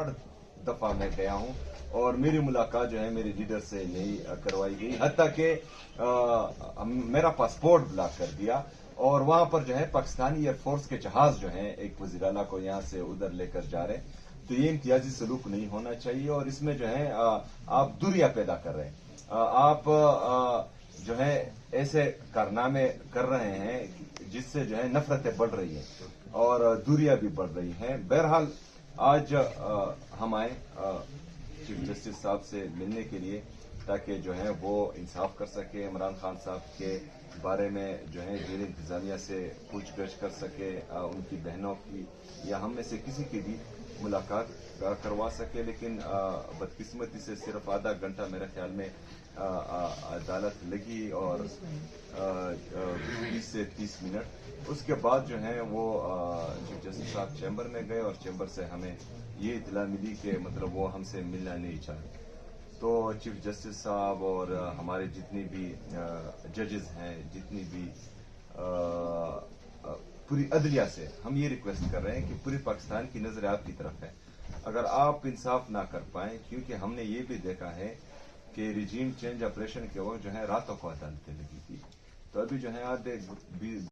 8 दफा मैं गया हूं और मेरी मुलाकात जो है मेरे लीडर से नहीं करवाई गई, हत्ता कि मेरा पासपोर्ट ब्लॉक कर दिया। और वहां पर जो है पाकिस्तानी एयरफोर्स के जहाज जो है एक वज़ीर आला को यहां से उधर लेकर जा रहे हैं। तो ये इम्तियाजी सलूक नहीं होना चाहिए और इसमें जो है आप दूरियां पैदा कर रहे हैं। आप जो है ऐसे कारनामे कर रहे हैं जिससे जो है नफरतें बढ़ रही हैं और दूरियां भी बढ़ रही हैं। बहरहाल आज हम आए चीफ जस्टिस साहब से मिलने के लिए ताकि जो है वो इंसाफ कर सके, इमरान खान साहब के बारे में जो है जेल इंतजामिया से पूछगछ कर सके, उनकी बहनों की या हम में से किसी की भी मुलाकात करवा सके। लेकिन बदकिस्मती से सिर्फ आधा घंटा मेरे ख्याल में अदालत लगी और 20 से 30 मिनट। उसके बाद जो है वो चीफ जस्टिस साहब चैम्बर में गए और चैम्बर से हमें ये इतला मिली कि मतलब वो हमसे मिलना नहीं चाहते। तो चीफ जस्टिस साहब और हमारे जितने भी जजेस हैं, जितनी भी पूरी अदलिया से हम ये रिक्वेस्ट कर रहे हैं कि पूरी पाकिस्तान की नजर आपकी तरफ है। अगर आप इंसाफ ना कर पाएं, क्योंकि हमने ये भी देखा है कि रिजीम चेंज ऑपरेशन के वक्त जो है रातों को अदालतें लगी थी, तो अभी जो है आधे